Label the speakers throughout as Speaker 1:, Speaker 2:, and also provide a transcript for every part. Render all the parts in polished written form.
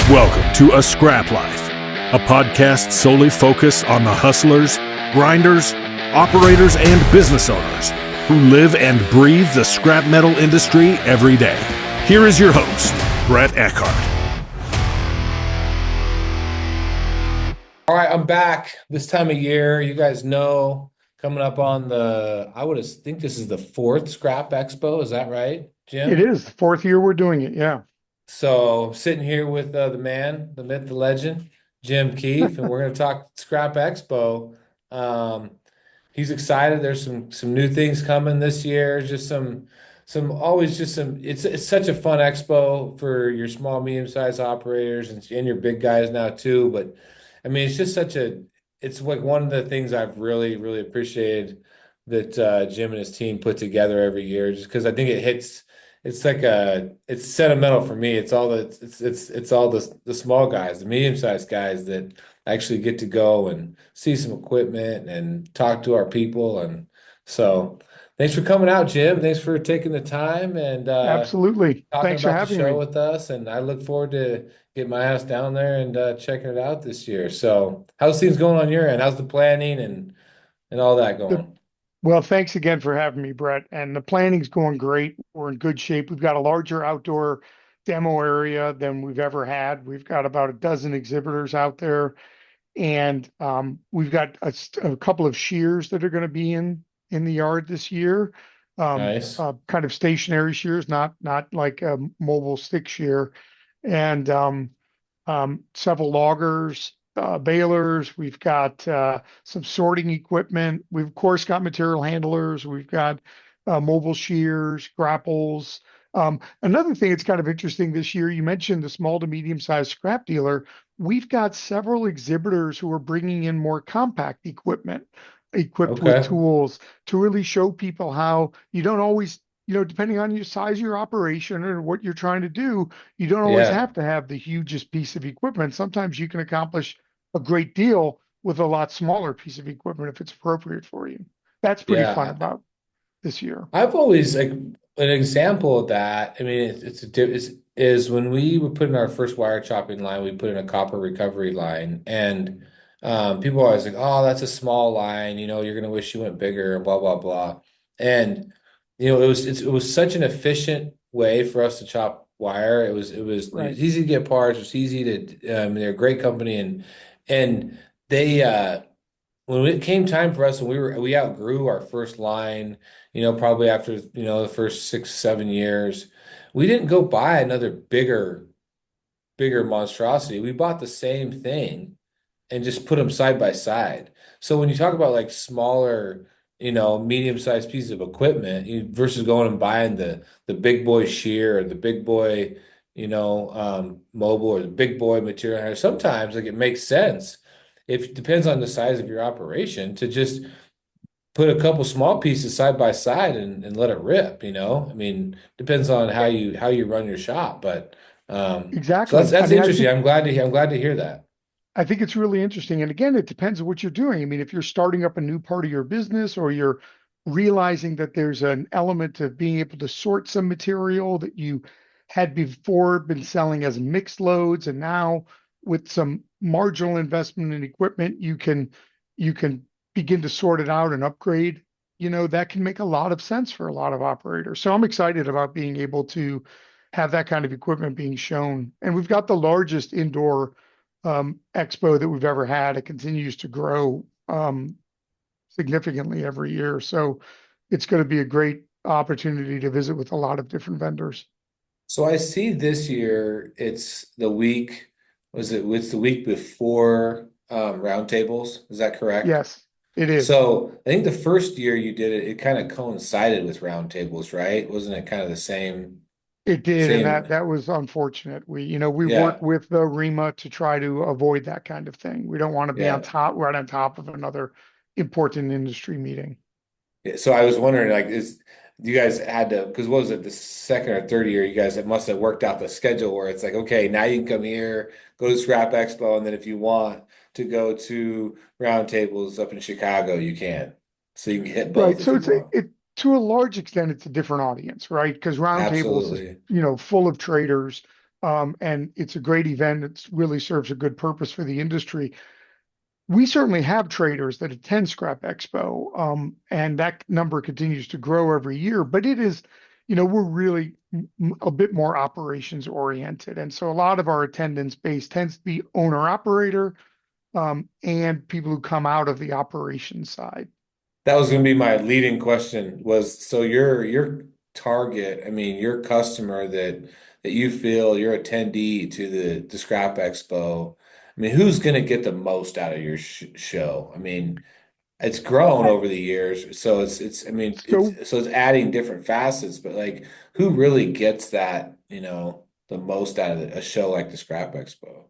Speaker 1: Welcome to A Scrap Life, a podcast solely focused on the hustlers, grinders, operators, and business owners who live and breathe the scrap metal industry every day. Here is your host, Brett Eckhart.
Speaker 2: All right, I'm back this time of year. You guys know, coming up on think this is the fourth Scrap Expo. Is that right,
Speaker 3: It
Speaker 2: Jim?
Speaker 3: is the fourth year we're doing it. Yeah.
Speaker 2: So sitting here with the man, the myth, the legend, Jim Keefe, and we're going to talk Scrap Expo. Um, he's excited. There's some new things coming this year. Just some always just some. It's such a fun expo for your small, medium-sized operators and your big guys now too. But I mean, it's just it's like one of the things I've really appreciated that Jim and his team put together every year, just because I think it's sentimental for me. It's all the small guys, the medium-sized guys that actually get to go and see some equipment and talk to our people. And so thanks for coming out, Jim. Thanks for taking the time and
Speaker 3: Absolutely.
Speaker 2: talking
Speaker 3: Thanks for
Speaker 2: about the
Speaker 3: having
Speaker 2: show
Speaker 3: me.
Speaker 2: with us. And I look forward to getting my ass down there and checking it out this year. So how's things going on your end? How's the planning and all that
Speaker 3: The-
Speaker 2: going?
Speaker 3: Well, thanks again for having me, Brett. And the planning's going great. We're in good shape. We've got a larger outdoor demo area than we've ever had. We've got about a dozen exhibitors out there, and we've got a couple of shears that are going to be in the yard this year.
Speaker 2: Nice.
Speaker 3: Kind of stationary shears, not like a mobile stick shear, and several loggers, balers. We've got some sorting equipment. We've, of course, got material handlers. We've got mobile shears, grapples. Another thing that's kind of interesting this year, you mentioned the small to medium-sized scrap dealer. We've got several exhibitors who are bringing in more compact equipment equipped with
Speaker 2: Okay.
Speaker 3: tools to really show people how you don't always, depending on your size of your operation or what you're trying to do, you don't always
Speaker 2: Yeah.
Speaker 3: have to have the hugest piece of equipment. Sometimes you can accomplish a great deal with a lot smaller piece of equipment if it's appropriate for you. That's pretty fun
Speaker 2: Yeah.
Speaker 3: about this year.
Speaker 2: I've always like an example of that. I mean, is when we were putting our first wire chopping line, we put in a copper recovery line, and people are always like, "Oh, that's a small line. You're gonna wish you went bigger," and blah blah blah. And it was such an efficient way for us to chop wire. It was
Speaker 3: Right.
Speaker 2: easy to get parts. It was easy to. They're a great company, and they when it came time for us, and we outgrew our first line, probably after, the first 6, 7 years, we didn't go buy another bigger monstrosity. We bought the same thing and just put them side by side. So when you talk about like smaller, medium-sized pieces of equipment versus going and buying the big boy shear or the big boy, mobile or the big boy material handler, sometimes like it makes sense. If it depends on the size of your operation to just put a couple small pieces side by side and let it rip. I mean, depends on how you run your shop, but so that's
Speaker 3: Exactly. I
Speaker 2: that's
Speaker 3: mean,
Speaker 2: interesting. I'm glad to hear that.
Speaker 3: I think it's really interesting. And again, it depends on what you're doing. I mean, if you're starting up a new part of your business or you're realizing that there's an element of being able to sort some material that you had before been selling as mixed loads, and now with some marginal investment in equipment, you can begin to sort it out and upgrade, that can make a lot of sense for a lot of operators. So I'm excited about being able to have that kind of equipment being shown. And we've got the largest indoor expo that we've ever had. It continues to grow significantly every year. So it's going to be a great opportunity to visit with a lot of different vendors.
Speaker 2: So I see this year it's the week, it's the week before roundtables. Is that correct?
Speaker 3: Yes, it is.
Speaker 2: So I think the first year you did it, it kind of coincided with roundtables, right? Wasn't it kind of the
Speaker 3: It did, and
Speaker 2: same?
Speaker 3: that was unfortunate. We
Speaker 2: Yeah,
Speaker 3: worked with the REMA to try to avoid that kind of thing. We don't want to be on
Speaker 2: yeah.
Speaker 3: top, right on top of another important industry meeting.
Speaker 2: So I was wondering, like, is you guys had to, because what was it, the second or third year, you guys must have worked out the schedule where it's like, okay, now you can come here, go to Scrap Expo, and then if you want to go to roundtables up in Chicago, you can. So you can hit both
Speaker 3: Right.
Speaker 2: if
Speaker 3: So
Speaker 2: you
Speaker 3: it's a,
Speaker 2: want.
Speaker 3: it to a large extent, it's a different audience, right? Because roundtables is,
Speaker 2: Absolutely.
Speaker 3: full of traders. And it's a great event. It really serves a good purpose for the industry. We certainly have traders that attend Scrap Expo, and that number continues to grow every year. But it is, we're really a bit more operations oriented, and so a lot of our attendance base tends to be owner operator, and people who come out of the operations side.
Speaker 2: That was going to be my leading question was, so your target, I mean, your customer that you feel your attendee to the Scrap Expo, I mean, who's going to get the most out of your sh show? I mean, it's grown
Speaker 3: I,
Speaker 2: over the years, so it's I mean,
Speaker 3: so
Speaker 2: it's adding different facets, but like who really gets that, the most out of a show like the Scrap Expo?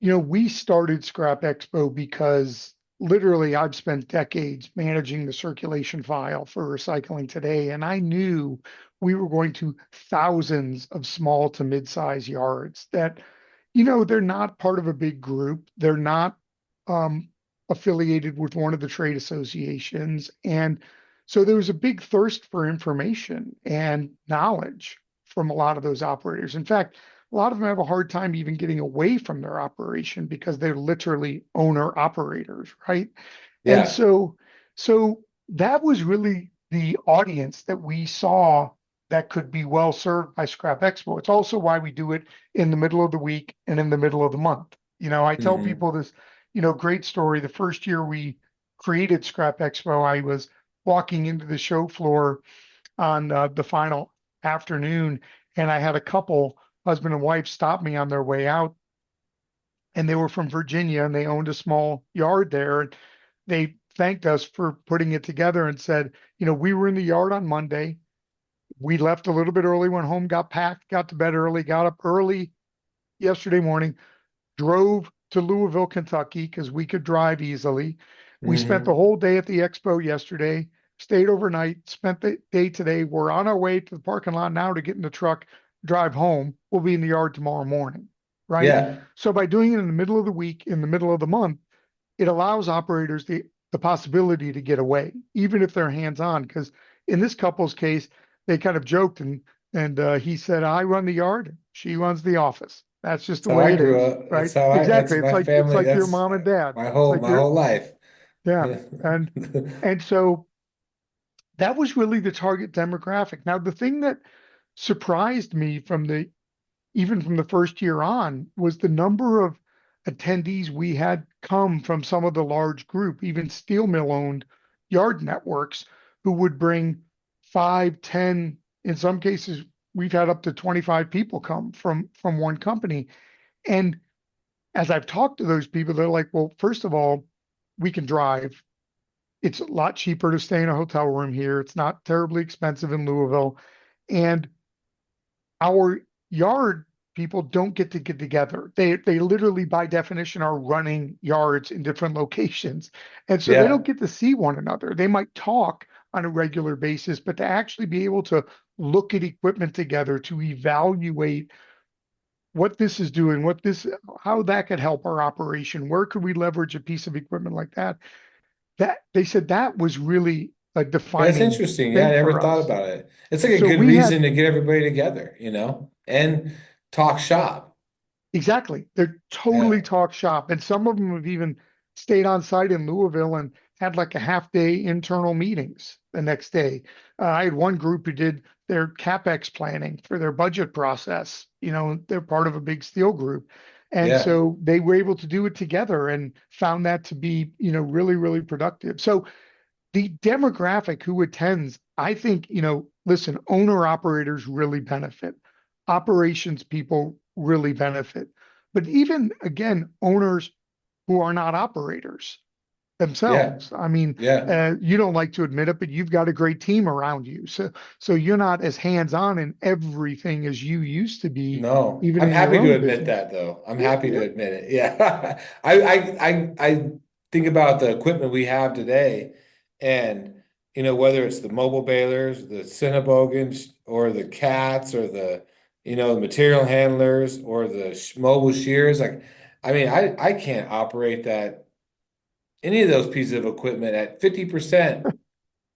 Speaker 3: We started Scrap Expo because literally I've spent decades managing the circulation file for Recycling Today, and I knew we were going to thousands of small to mid-size yards that, they're not part of a big group. They're not um, affiliated with one of the trade associations. And so there was a big thirst for information and knowledge from a lot of those operators. In fact, a lot of them have a hard time even getting away from their operation because they're literally owner operators, right? And
Speaker 2: Yeah.
Speaker 3: so that was really the audience that we saw that could be well served by Scrap Expo. It's also why we do it in the middle of the week and in the middle of the month. I tell
Speaker 2: Hmm.
Speaker 3: people this, great story. The first year we created Scrap Expo, I was walking into the show floor on the final afternoon, and I had a couple, husband and wife, stop me on their way out, and they were from Virginia and they owned a small yard there. And they thanked us for putting it together and said, we were in the yard on Monday. We left a little bit early, went home, got packed, got to bed early, got up early yesterday morning, drove to Louisville, Kentucky, because we could drive easily. We spent the
Speaker 2: Hmm.
Speaker 3: whole day at the expo yesterday, stayed overnight, spent the day today. We're on our way to the parking lot now to get in the truck, drive home. We'll be in the yard tomorrow morning, right?
Speaker 2: Yeah.
Speaker 3: So by doing it in the middle of the week, in the middle of the month, it allows operators the possibility to get away, even if they're hands on. Because in this couple's case, they kind of joked and he said, "I run the yard, she runs the office. That's just
Speaker 2: That's
Speaker 3: the
Speaker 2: how
Speaker 3: way
Speaker 2: I
Speaker 3: it
Speaker 2: grew
Speaker 3: is,
Speaker 2: up.
Speaker 3: right?
Speaker 2: That's
Speaker 3: Exactly. It's
Speaker 2: my
Speaker 3: like it's
Speaker 2: family.
Speaker 3: like your
Speaker 2: That's
Speaker 3: mom and dad. It's like
Speaker 2: my
Speaker 3: your
Speaker 2: whole life.
Speaker 3: yeah, and so that was really the target demographic. Now, the thing that surprised me from the even from the first year on was the number of attendees we had come from some of the large group, even steel mill owned yard networks, who would bring 5, 10, in some cases, we've had up to 25 people come from one company. And as I've talked to those people, they're like, well, first of all, we can drive. It's a lot cheaper to stay in a hotel room here. It's not terribly expensive in Louisville. And our yard people don't get together. They literally by definition are running yards in different locations. And so they don't
Speaker 2: Yeah.
Speaker 3: get to see one another. They might talk on a regular basis, but to actually be able to look at equipment together, to evaluate what this is doing, how that could help our operation, where could we leverage a piece of equipment like that? That they said that was really a
Speaker 2: That's
Speaker 3: defining
Speaker 2: interesting. Yeah, I
Speaker 3: thing
Speaker 2: never
Speaker 3: for
Speaker 2: thought
Speaker 3: us.
Speaker 2: about it. It's like a
Speaker 3: So
Speaker 2: good
Speaker 3: we
Speaker 2: reason
Speaker 3: had
Speaker 2: to get everybody together, and talk shop.
Speaker 3: exactly. They're totally
Speaker 2: Yeah.
Speaker 3: talk shop. And some of them have even stayed on site in Louisville and had like a half day internal meetings the next day. I had one group who did their CapEx planning for their budget process. They're part of a big steel group. And
Speaker 2: Yeah.
Speaker 3: so they were able to do it together and found that to be, really, really productive. So the demographic who attends, I think, listen, owner operators really benefit. Operations people really benefit. But even again, owners who are not operators
Speaker 2: Yeah.
Speaker 3: themselves. I mean,
Speaker 2: Yeah.
Speaker 3: you don't like to admit it, but you've got a great team around you. So you're not as hands-on in everything as you used to be,
Speaker 2: No,
Speaker 3: even
Speaker 2: I'm
Speaker 3: in your
Speaker 2: happy to
Speaker 3: own
Speaker 2: admit
Speaker 3: business.
Speaker 2: that though. I'm
Speaker 3: Yeah,
Speaker 2: happy to
Speaker 3: yeah.
Speaker 2: admit it. Yeah. I think about the equipment we have today and whether it's the mobile balers, the Cinnabogans or the cats or the material handlers or the mobile shears. Like, I mean, I can't operate any of those pieces of equipment at 50%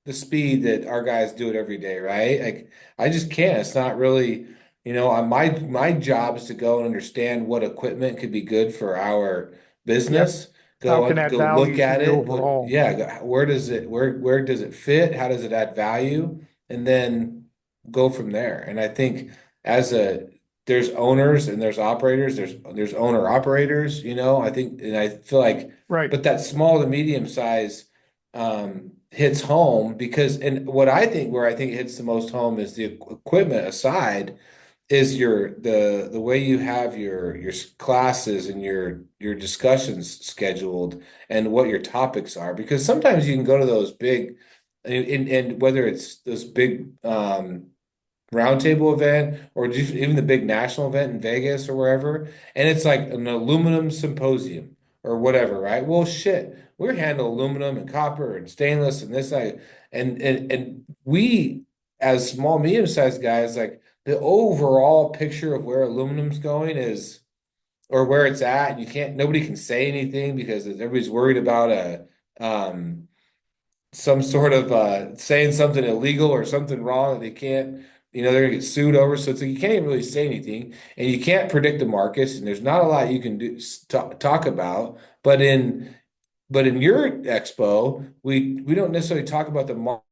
Speaker 2: the speed that our guys do it every day, right? Like I just can't. It's not really My job is to go and understand what equipment could be good for our
Speaker 3: Yep.
Speaker 2: business.
Speaker 3: How can add
Speaker 2: Go look
Speaker 3: value to
Speaker 2: at
Speaker 3: the
Speaker 2: it.
Speaker 3: overall?
Speaker 2: Where does it fit? How does it add value? And then go from there. And I think as a there's owners and there's operators. There's owner operators. I think, and I feel like,
Speaker 3: Right.
Speaker 2: but that small to medium size hits home because, and what I think where I think it hits the most home is the equipment aside is the way you have your classes and your discussions scheduled and what your topics are, because sometimes you can go to those big and whether it's this big roundtable event or just even the big national event in Vegas or wherever, and it's like an aluminum symposium or whatever, right? Well, shit, we handle aluminum and copper and stainless and this, like, and we as small, medium-sized guys, like the overall picture of where aluminum's going is or where it's at, and nobody can say anything because everybody's worried about a some sort of saying something illegal or something wrong that they can't, they're gonna get sued over. So it's like you can't even really say anything, and you can't predict the markets, and there's not a lot you can do talk about. But in your expo, we don't necessarily talk about the market.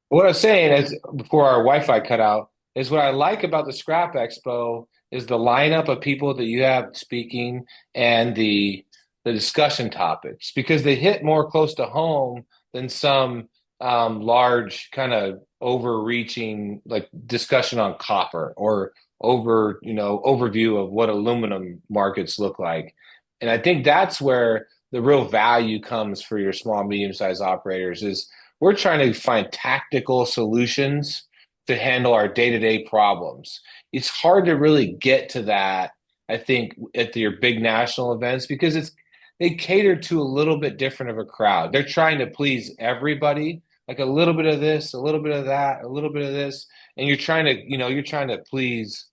Speaker 2: What I was saying is, before our Wi-Fi cut out, is what I like about the Scrap Expo is the lineup of people that you have speaking and the discussion topics, because they hit more close to home than some large kind of overreaching like discussion on copper or overview of what aluminum markets look like. And I think that's where the real value comes for your small, medium-sized operators is we're trying to find tactical solutions to handle our day-to-day problems. It's hard to really get to that, I think, at your big national events because they cater to a little bit different of a crowd. They're trying to please everybody, like a little bit of this, a little bit of that, a little bit of this, and you're trying to please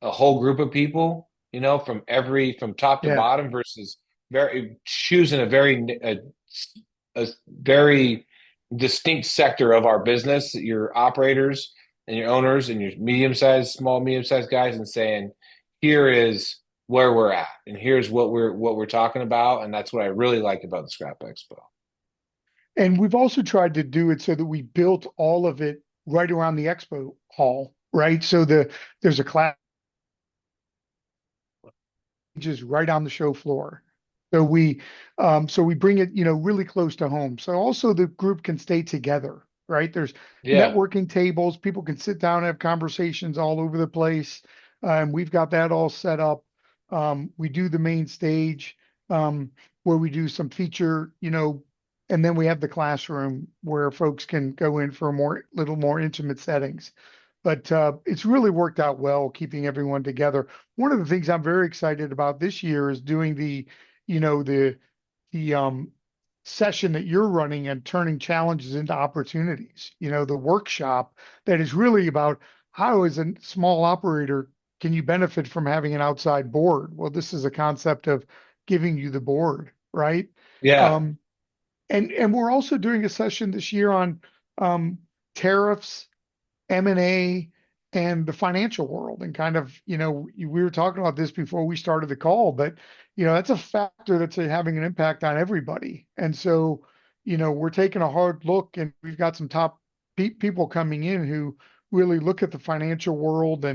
Speaker 2: a whole group of people, from top to
Speaker 3: Yeah.
Speaker 2: bottom versus very choosing a very distinct sector of our business, your operators and your owners and your small, medium-sized guys, and saying, here is where we're at, and here's what we're talking about, and that's what I really like about the Scrap Expo.
Speaker 3: And we've also tried to do it so that we built all of it right around the expo hall, right? So there's a class just right on the show floor. So we bring it, really close to home. So also the group can stay together, right? There's
Speaker 2: Yeah,
Speaker 3: networking tables, people can sit down and have conversations all over the place. And we've got that all set up. We do the main stage, where we do some feature, and then we have the classroom where folks can go in for little more intimate settings. But it's really worked out well, keeping everyone together. One of the things I'm very excited about this year is doing you know, the the session that you're running and turning challenges into opportunities. The workshop that is really about how, as a small operator, can you benefit from having an outside board? Well, this is a concept of giving you the board, right?
Speaker 2: yeah,
Speaker 3: Um, and we're also doing a session this year on tariffs, M&A, and the financial world. And kind of, we were talking about this before we started the call, but, that's a factor that's having an impact on everybody. And so, we're taking a hard look, and we've got some top people coming in who really look at the financial world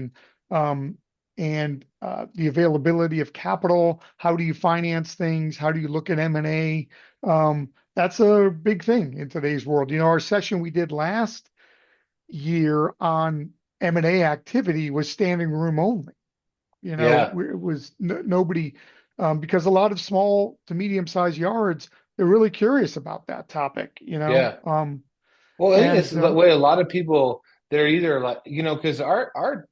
Speaker 3: um, and the availability of capital. How do you finance things? How do you look at M&A? That's a big thing in today's world. Our session we did last year on M&A activity was standing room only.
Speaker 2: yeah,
Speaker 3: It was nobody, because a lot of small to medium sized yards, they're really curious about that topic,
Speaker 2: yeah. Well, I think it's
Speaker 3: and
Speaker 2: the way a lot of people, they're either like, because our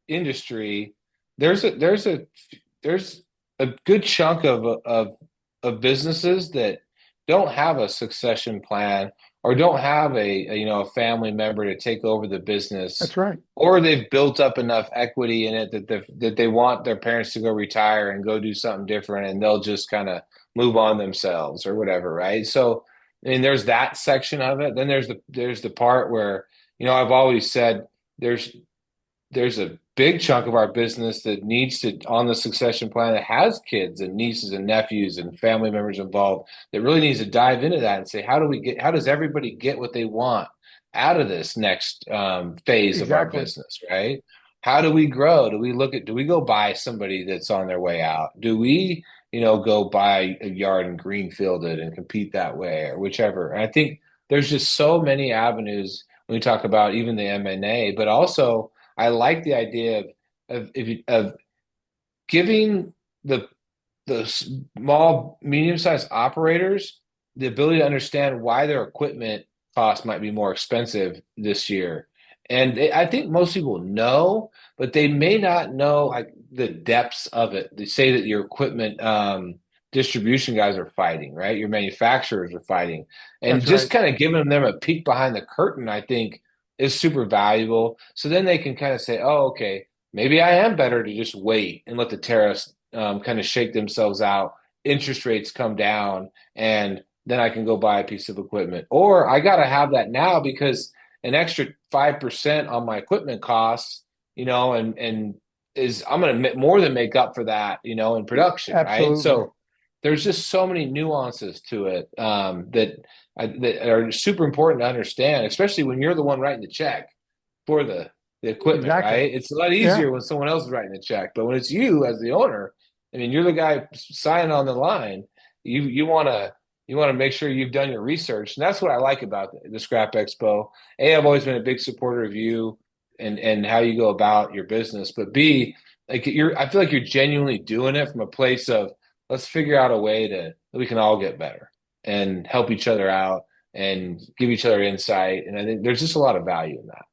Speaker 2: industry, there's a there's a there's a good chunk of businesses that don't have a succession plan or don't have a family member to take over the
Speaker 3: that's
Speaker 2: business,
Speaker 3: right.
Speaker 2: or they've built up enough equity in it that they want their parents to go retire and go do something different, and they'll just kind of move on themselves or whatever, right? So, I mean, there's that section of it. Then there's the part where, I've always said there's there's a big chunk of our business that needs to on the succession plan that has kids and nieces and nephews and family members involved that really needs to dive into that and say, how does everybody get what they want out of this next phase of our
Speaker 3: Exactly.
Speaker 2: business, right? How do we grow? Do we go buy somebody that's on their way out? Do we, go buy a yard and greenfield it and compete that way or whichever? And I think there's just so many avenues when we talk about even the M&A, but also I like the idea of giving the small, medium-sized operators the ability to understand why their equipment cost might be more expensive this year. And I think most people know, but they may not know like the depths of it. They say that your equipment distribution guys are fighting, right? Your manufacturers are fighting. And
Speaker 3: That's
Speaker 2: just
Speaker 3: right.
Speaker 2: kind of giving them a peek behind the curtain, I think, is super valuable. So then they can kind of say, oh, okay, maybe I am better to just wait and let the tariffs kind of shake themselves out, interest rates come down, and then I can go buy a piece of equipment. Or I got to have that now because an extra 5% on my equipment costs, and is I'm going to more than make up for that, in production, right?
Speaker 3: Absolutely.
Speaker 2: So there's just so many nuances to it that are super important to understand, especially when you're the one writing the check for the equipment,
Speaker 3: Exactly.
Speaker 2: right? It's a lot
Speaker 3: Yeah.
Speaker 2: easier when someone else is writing the check, but when it's you as the owner, I mean, you're the guy signing on the line. You want to make sure you've done your research, and that's what I like about the Scrap Expo. A, I've always been a big supporter of you and how you go about your business, but B, like I feel like you're genuinely doing it from a place of let's figure out a way that we can all get better and help each other out and give each other insight. And I think there's just a lot of value in that.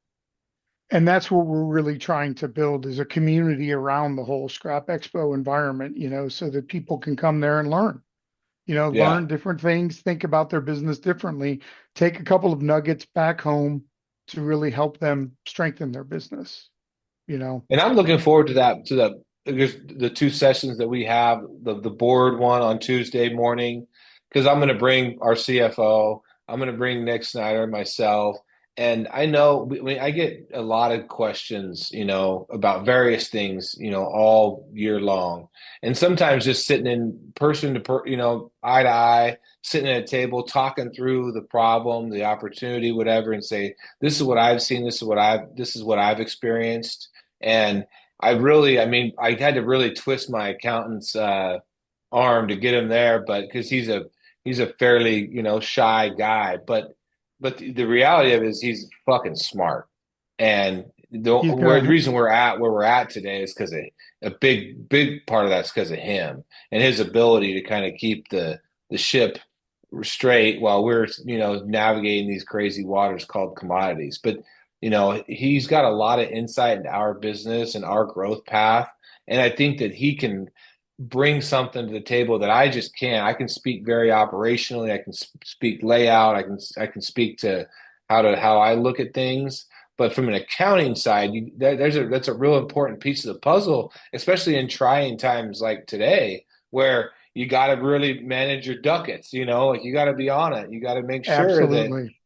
Speaker 3: And that's what we're really trying to build is a community around the whole Scrap Expo environment, so that people can come there and learn,
Speaker 2: Yeah.
Speaker 3: learn different things, think about their business differently, take a couple of nuggets back home to really help them strengthen their business, you know.
Speaker 2: And I'm looking forward to that, the two sessions that we have, the board one on Tuesday morning, because I'm going to bring our CFO, I'm going to bring Nick Snyder and myself. And I know I get a lot of questions, about various things, all year long. And sometimes just sitting in person to eye to eye, sitting at a table, talking through the problem, the opportunity, whatever, and say, this is what I've seen, this is what I've experienced. And I mean, I had to really twist my accountant's arm to get him there, but because he's a fairly, shy guy, but the reality of it is he's fucking smart. And
Speaker 3: He's
Speaker 2: the
Speaker 3: gonna
Speaker 2: reason we're at where we're at today is because a big part of that's because of him and his ability to kind of keep the ship straight while we're navigating these crazy waters called commodities. But he's got a lot of insight into our business and our growth path, and I think that he can bring something to the table that I just can't. I can speak very operationally. I can speak layout. I can speak to how I look at things. But from an accounting side, that's a real important piece of the puzzle, especially in trying times like today, where you got to really manage your ducats. Like you got to be on it. You got to make sure that
Speaker 3: absolutely.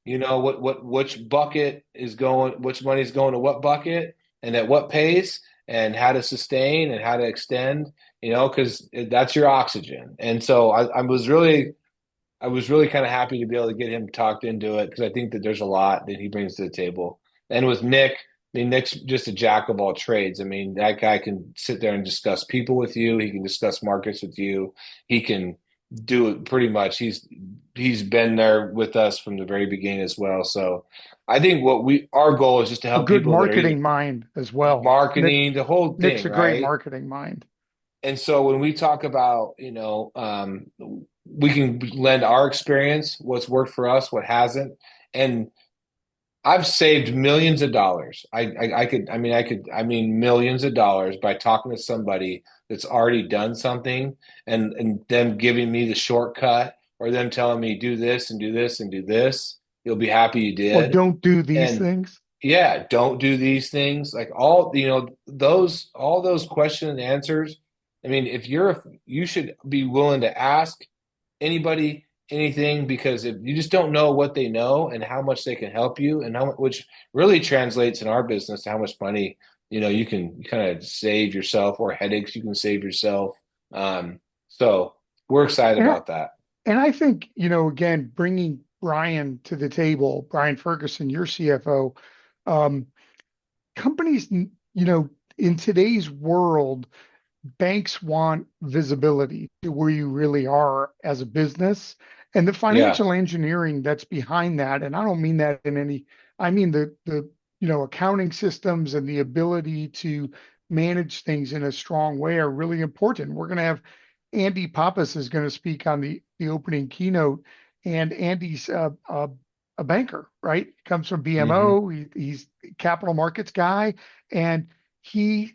Speaker 2: which bucket is going, which money's going to what bucket, and at what pace, and how to sustain and how to extend. Because that's your oxygen. And so I was really kind of happy to be able to get him talked into it because I think that there's a lot that he brings to the table. And with Nick, I mean, Nick's just a jack of all trades. I mean, that guy can sit there and discuss people with you. He can discuss markets with you. He can do it pretty much. He's been there with us from the very beginning as well. So I think our goal is just to
Speaker 3: A
Speaker 2: help
Speaker 3: good
Speaker 2: people that are either
Speaker 3: marketing mind as well.
Speaker 2: marketing, the whole
Speaker 3: Nick's
Speaker 2: thing,
Speaker 3: a great
Speaker 2: right?
Speaker 3: marketing mind.
Speaker 2: And so when we talk about, we can lend our experience, what's worked for us, what hasn't. And I've saved millions of dollars. I mean millions of dollars by talking to somebody that's already done something and them giving me the shortcut or them telling me do this and do this and do this. You'll be happy you
Speaker 3: Or
Speaker 2: did.
Speaker 3: don't do these
Speaker 2: And
Speaker 3: things.
Speaker 2: yeah, don't do these things. Like all those question and answers. I mean, you should be willing to ask anybody anything because if you just don't know what they know and how much they can help you and which really translates in our business to how much money you can kind of save yourself, or headaches you can save yourself. So we're excited
Speaker 3: And I,
Speaker 2: about that.
Speaker 3: and I think, again, bringing Brian to the table, Brian Ferguson, your CFO, um, companies, in today's world, banks want visibility to where you really are as a business and the
Speaker 2: Yeah.
Speaker 3: financial engineering that's behind that. And I don't mean that in any, I mean the accounting systems and the ability to manage things in a strong way are really important. We're going to have Andy Pappas is going to speak on the opening keynote, and Andy's a banker, right? Comes from
Speaker 2: Hmm.
Speaker 3: BMO. He's a capital markets guy, and he's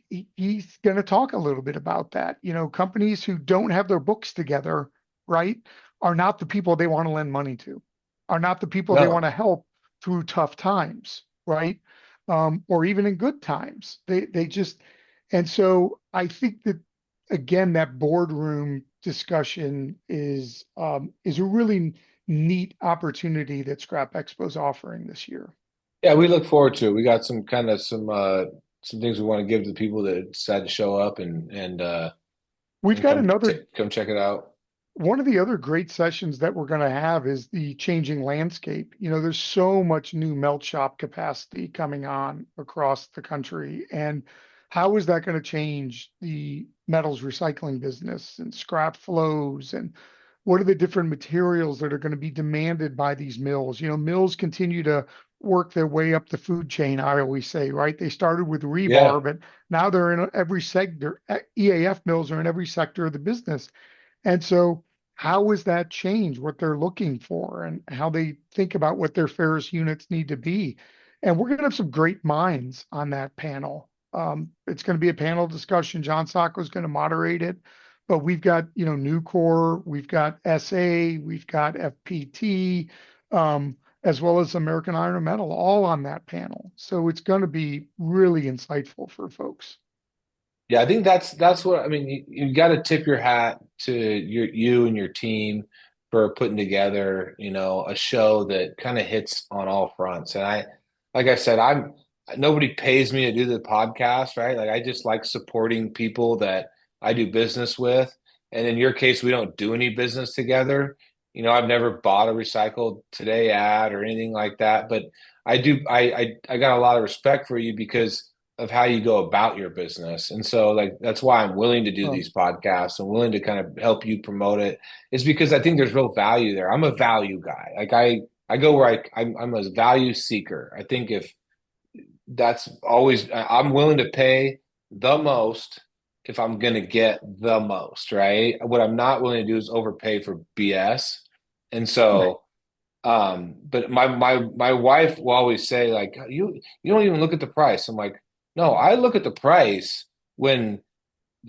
Speaker 3: going to talk a little bit about that. Companies who don't have their books together, right, are not the people they want to lend money to, are not the people they want
Speaker 2: No.
Speaker 3: to help through tough times, right? Or even in good times. They just, and so I think that again, that boardroom discussion is a really neat opportunity that Scrap Expo is offering this year.
Speaker 2: Yeah, we look forward to it. We got some things we want to give to the people that decide to show up
Speaker 3: We've
Speaker 2: and
Speaker 3: got another
Speaker 2: come check it out.
Speaker 3: One of the other great sessions that we're going to have is the changing landscape. There's so much new melt shop capacity coming on across the country. And how is that going to change the metals recycling business and scrap flows? And what are the different materials that are going to be demanded by these mills? Mills continue to work their way up the food chain, I always say, right? They started with
Speaker 2: Yeah.
Speaker 3: rebar, but now they're in every sector. EAF mills are in every sector of the business. And so, how has that changed what they're looking for and how they think about what their ferrous units need to be? And we're going to have some great minds on that panel. It's going to be a panel discussion. John Sacco is going to moderate it, but we've got Nucor, we've got SA, we've got FPT, as well as American Iron and Metal, all on that panel. So it's going to be really insightful for folks.
Speaker 2: Yeah, I think that's what I mean. You got to tip your hat to you and your team for putting together, a show that kind of hits on all fronts. And like I said, nobody pays me to do the podcast, right? Like I just like supporting people that I do business with. And in your case, we don't do any business together. I've never bought a Recycled Today ad or anything like that, but I do. I got a lot of respect for you because of how you go about your business. And so like that's why I'm willing to do
Speaker 3: Well,
Speaker 2: these podcasts and willing to kind of help you promote it, is because I think there's real value there. I'm a value guy. Like I go where I'm a value seeker. I think if that's always I'm willing to pay the most if I'm going to get the most, right? What I'm not willing to do is overpay for BS. And
Speaker 3: right.
Speaker 2: so but my wife will always say, like, you don't even look at the price. I'm like, no, I look at the price when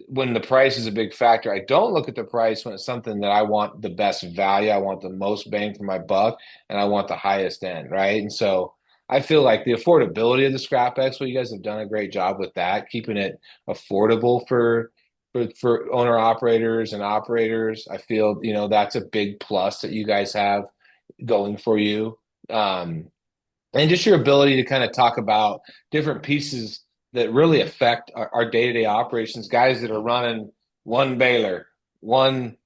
Speaker 2: the price is a big factor. I don't look at the price when it's something that I want the best value, I want the most bang for my buck, and I want the highest end, right? And so I feel like the affordability of the Scrap Expo, you guys have done a great job with that, keeping it affordable for owner operators and operators. I feel, that's a big plus that you guys have going for you. And just your ability to kind of talk about different pieces that really affect our day-to-day operations, guys that are running one baler, one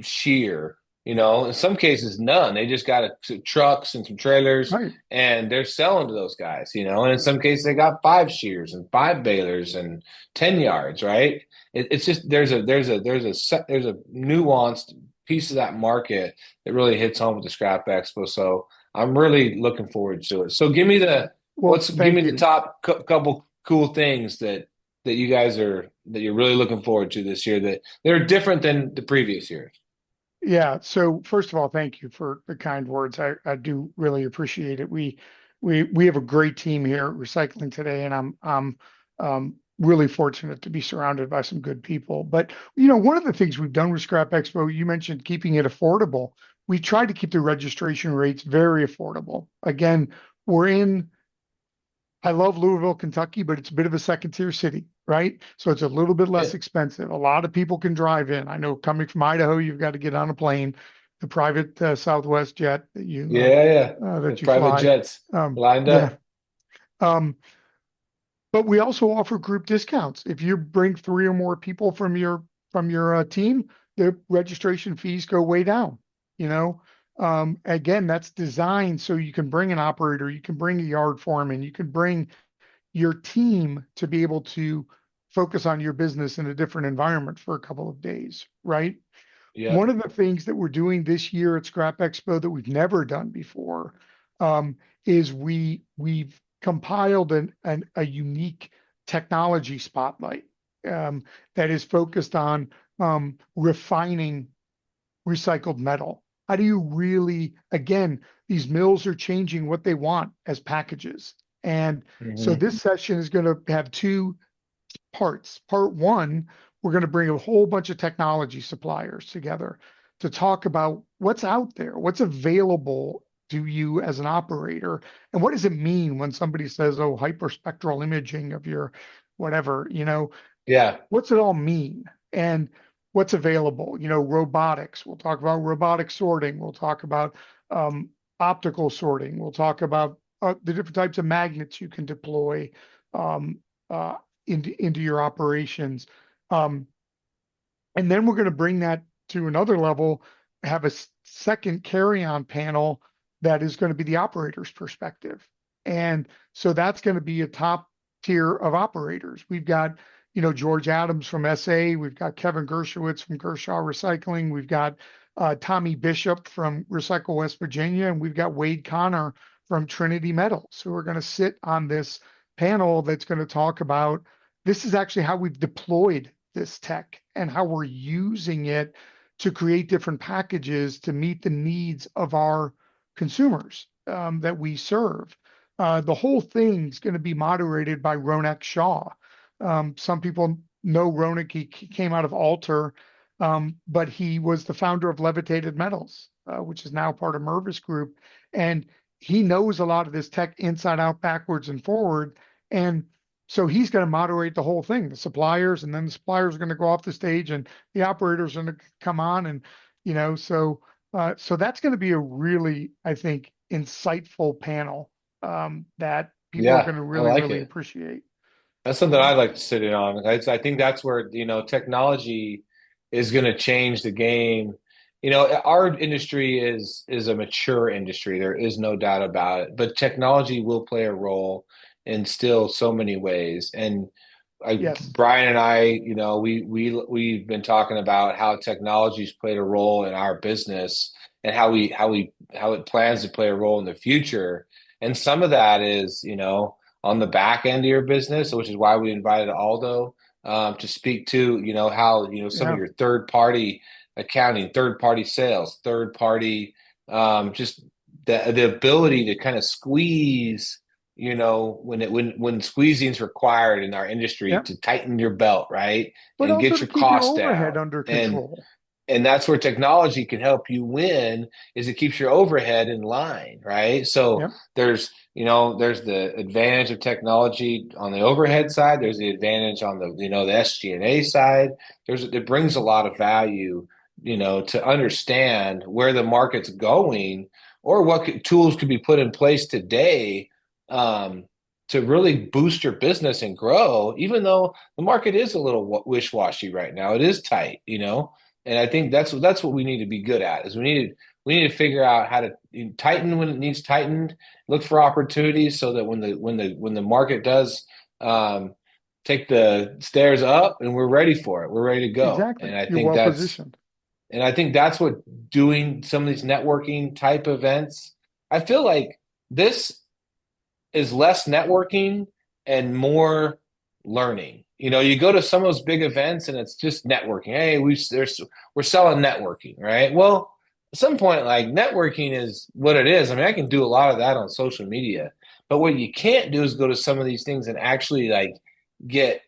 Speaker 2: shear, in some cases, none. They just got trucks and some trailers
Speaker 3: Right.
Speaker 2: and they're selling to those guys, and in some cases they got five shears and five balers and 10 yards, right? It's just, there's a nuanced piece of that market that really hits home with the Scrap Expo. So I'm really looking forward to it. So
Speaker 3: Well,
Speaker 2: give me
Speaker 3: thank
Speaker 2: the
Speaker 3: you.
Speaker 2: top couple cool things that you guys that you're really looking forward to this year that they're different than the previous years.
Speaker 3: Yeah. So first of all, thank you for the kind words. I do really appreciate it. We have a great team here at Recycling Today, and I'm really fortunate to be surrounded by some good people. But one of the things we've done with Scrap Expo, you mentioned keeping it affordable. We try to keep the registration rates very affordable. Again, we're in I love Louisville, Kentucky, but it's a bit of a second tier city, right? So it's a little bit
Speaker 2: Yeah,
Speaker 3: less expensive. A lot of people can drive in. I know coming from Idaho, you've got to get on a plane, the private Southwest jet
Speaker 2: yeah, yeah. The
Speaker 3: that you
Speaker 2: private
Speaker 3: fly.
Speaker 2: jets lined
Speaker 3: Yeah.
Speaker 2: up.
Speaker 3: Um, But we also offer group discounts. If you bring three or more people from your team, the registration fees go way down. You know, again, that's designed so you can bring an operator, you can bring a yard foreman, you can bring your team to be able to focus on your business in a different environment for a couple of days, right?
Speaker 2: Yep.
Speaker 3: One of the things that we're doing this year at Scrap Expo that we've never done before is we've compiled a unique technology spotlight that is focused on refining recycled metal. How do you really, again, these mills are changing what they want as packages. And so
Speaker 2: Hmm.
Speaker 3: this session is going to have two parts. Part one, we're going to bring a whole bunch of technology suppliers together to talk about what's out there, what's available to you as an operator, and what does it mean when somebody says, oh, hyperspectral imaging of your whatever,
Speaker 2: Yeah.
Speaker 3: what's it all mean? And what's available? Robotics. We'll talk about robotic sorting. We'll talk about optical sorting. We'll talk about the different types of magnets you can deploy um, uh, into your operations. Um, and then we're going to bring that to another level, have a second carry-on panel that is going to be the operator's perspective. And so that's going to be a top tier of operators. We've got, George Adams from SA. We've got Kevin Gershowitz from Gershaw Recycling. We've got Tommy Bishop from Recycle West Virginia. And we've got Wade Connor from Trinity Metals, who are going to sit on this panel that's going to talk about this is actually how we've deployed this tech and how we're using it to create different packages to meet the needs of our consumers that we serve. The whole thing's going to be moderated by Ronak Shaw. Some people know Ronak. He came out of Alter, but he was the founder of Levitated Metals, which is now part of Mervis Group. And he knows a lot of this tech inside out, backwards, and forward. And so he's going to moderate the whole thing, the suppliers, and then the suppliers are going to go off the stage and the operators are going to come on. And, so that's going to be a really, I think, insightful panel that people are
Speaker 2: Yeah.
Speaker 3: going to
Speaker 2: I
Speaker 3: really,
Speaker 2: like
Speaker 3: really
Speaker 2: it.
Speaker 3: appreciate.
Speaker 2: That's something I'd like to sit in on. I think that's where, technology is going to change the game. Our industry is a mature industry. There is no doubt about it. But technology will play a role in still so many ways. And
Speaker 3: Yes.
Speaker 2: Brian and I, we've been talking about how technology's played a role in our business and how it plans to play a role in the future. And some of that is, on the back end of your business, which is why we invited Aldo to speak to, how, some of
Speaker 3: Yeah.
Speaker 2: your third party accounting, third party sales, third party, just the ability to kind of squeeze, when squeezing is required in our industry
Speaker 3: Yeah.
Speaker 2: to tighten your belt, right?
Speaker 3: But
Speaker 2: And
Speaker 3: also
Speaker 2: get
Speaker 3: to
Speaker 2: your
Speaker 3: keep your
Speaker 2: costs
Speaker 3: overhead
Speaker 2: down.
Speaker 3: under
Speaker 2: And
Speaker 3: control.
Speaker 2: and that's where technology can help you win is it keeps your overhead in line, right? So
Speaker 3: Yeah.
Speaker 2: there's the advantage of technology on the overhead side. There's the advantage on the SG&A side. It brings a lot of value, to understand where the market's going or tools could be put in place today, to really boost your business and grow, even though the market is a little wish-washy right now. It is tight, and I think that's what we need to be good at is we need to figure out how to tighten when it needs tightened, look for opportunities so that when the market does take the stairs up and we're ready for it, we're ready to go.
Speaker 3: Exactly. You're well positioned.
Speaker 2: And I think that's what doing some of these networking type events. I feel like this is less networking and more learning. You go to some of those big events and it's just networking. Hey, we're selling networking, right? Well, at some point, like networking is what it is. I mean, I can do a lot of that on social media, but what you can't do is go to some of these things and actually like get,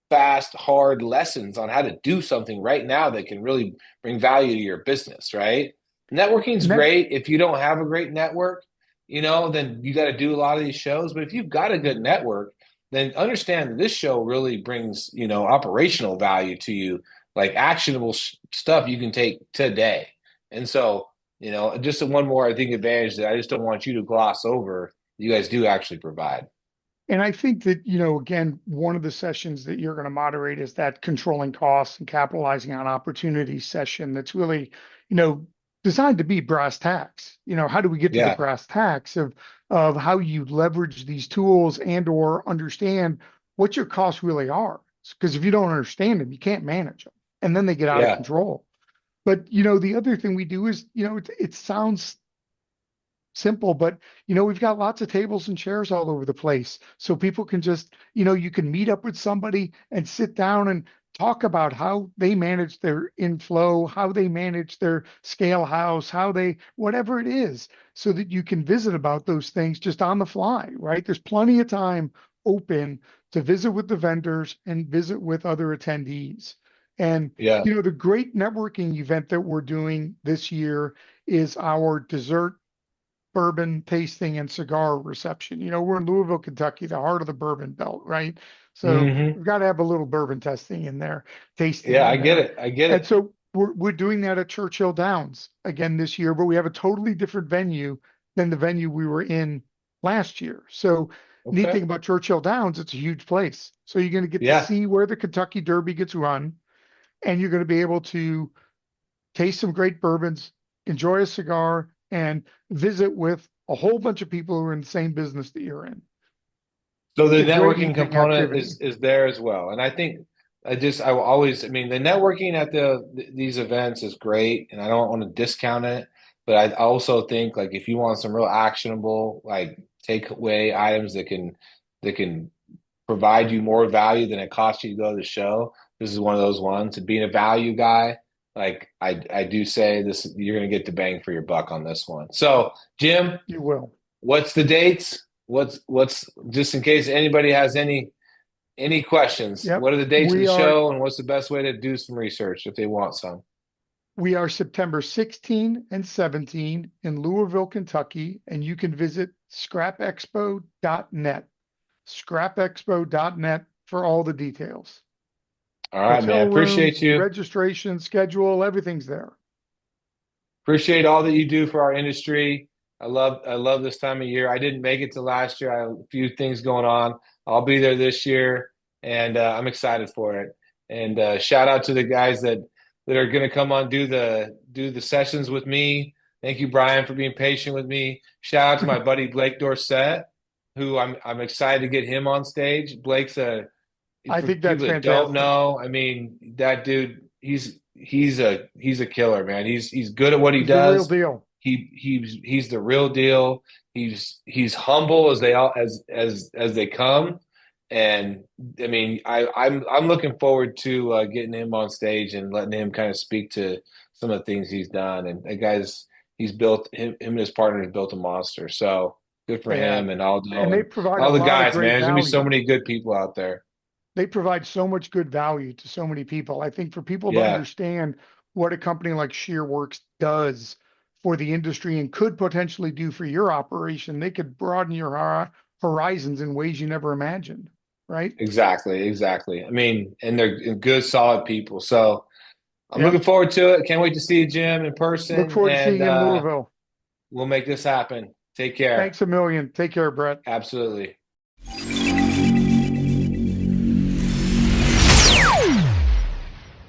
Speaker 2: fast, hard lessons on how to do something right now that can really bring value to your business, right? Networking's
Speaker 3: And that
Speaker 2: great. If you don't have a great network, then you got to do a lot of these shows. But if you've got a good network, then understand that this show really brings, operational value to you, like actionable stuff you can take today. And so, just one more, I think, advantage that I just don't want you to gloss over, you guys do actually provide.
Speaker 3: And I think that, again, one of the sessions that you're going to moderate is that controlling costs and capitalizing on opportunities session that's really, you know, designed to be brass tacks. How do we get to the
Speaker 2: Yeah.
Speaker 3: brass tacks of how you leverage these tools and or understand what your costs really are? Because if you don't understand them, you can't manage them. And then they get out of
Speaker 2: Yeah.
Speaker 3: control. But, the other thing we do is, it sounds simple, but we've got lots of tables and chairs all over the place. So people can just, you can meet up with somebody and sit down and talk about how they manage their inflow, how they manage their scale house, how they, whatever it is, so that you can visit about those things just on the fly, right? There's plenty of time open to visit with the vendors and visit with other attendees. And,
Speaker 2: Yeah.
Speaker 3: the great networking event that we're doing this year is our dessert bourbon tasting and cigar reception. We're in Louisville, Kentucky, the heart of the bourbon belt, right? So
Speaker 2: Hmm.
Speaker 3: we've got to have a little bourbon testing in there, tasting
Speaker 2: Yeah, I
Speaker 3: in
Speaker 2: get
Speaker 3: there.
Speaker 2: it. I get
Speaker 3: And
Speaker 2: it.
Speaker 3: so we're doing that at Churchill Downs again this year, but we have a totally different venue than the venue we were in last year. So neat
Speaker 2: Okay.
Speaker 3: thing about Churchill Downs, it's a huge place. So you're going to get to
Speaker 2: Yeah.
Speaker 3: see where the Kentucky Derby gets run, and you're going to be able to taste some great bourbons, enjoy a cigar, and visit with a whole bunch of people who are in the same business that you're in.
Speaker 2: So the
Speaker 3: It's a great
Speaker 2: networking
Speaker 3: evening
Speaker 2: component
Speaker 3: activity.
Speaker 2: is there as well. And I think I will always, I mean, the networking at these events is great, and I don't want to discount it, but I also think like if you want some real actionable like takeaway items that can provide you more value than it costs you to go to the show, this is one of those ones. And being a value guy, like I do say this, you're going to get the bang for your buck on this one. So, Jim,
Speaker 3: You will.
Speaker 2: what's the dates? What's just in case anybody has any questions?
Speaker 3: Yep.
Speaker 2: What are the dates of the
Speaker 3: We are
Speaker 2: show, and what's the best way to do some research if they want some?
Speaker 3: we are September 16 and 17 in Louisville, Kentucky, and you can visit scrapexpo.net. Scrapexpo.net for all the details.
Speaker 2: All right, man.
Speaker 3: Hotel
Speaker 2: Appreciate
Speaker 3: rooms,
Speaker 2: you.
Speaker 3: registration, schedule, everything's there.
Speaker 2: Appreciate all that you do for our industry. I love this time of year. I didn't make it to last year. I had a few things going on. I'll be there this year, and I'm excited for it. And shout out to the guys that are going to come on do the sessions with me. Thank you, Brian, for being patient with me. Shout out to my buddy Blake Dorsett, who I'm excited to get him on stage. Blake's a
Speaker 3: I
Speaker 2: for
Speaker 3: think that's
Speaker 2: people that don't
Speaker 3: fantastic.
Speaker 2: know, I mean, that dude, he's a killer, man. He's good at what he
Speaker 3: He's the real
Speaker 2: does.
Speaker 3: deal.
Speaker 2: He's the real deal. He's humble as they all as they come. And I mean, I'm looking forward to getting him on stage and letting him kind of speak to some of the things he's done. And the guy's he's built him and his partner have built a monster. So good for
Speaker 3: They
Speaker 2: him
Speaker 3: have.
Speaker 2: and Aldo
Speaker 3: And they
Speaker 2: and
Speaker 3: provide a
Speaker 2: all the
Speaker 3: lot of
Speaker 2: guys,
Speaker 3: great
Speaker 2: man. There's gonna be so
Speaker 3: value.
Speaker 2: many good people out there.
Speaker 3: They provide so much good value to so many people. I think for people to
Speaker 2: Yeah,
Speaker 3: understand what a company like Shearworks does for the industry and could potentially do for your operation, they could broaden your horizons in ways you never imagined, right?
Speaker 2: exactly, exactly. I mean, and they're good, solid people. So I'm looking
Speaker 3: Yep.
Speaker 2: forward to it. Can't wait to see you, Jim, in
Speaker 3: Look
Speaker 2: person,
Speaker 3: forward to seeing
Speaker 2: and
Speaker 3: you in Louisville.
Speaker 2: we'll make this happen. Take care.
Speaker 3: Thanks a million. Take care, Brett.
Speaker 2: Absolutely.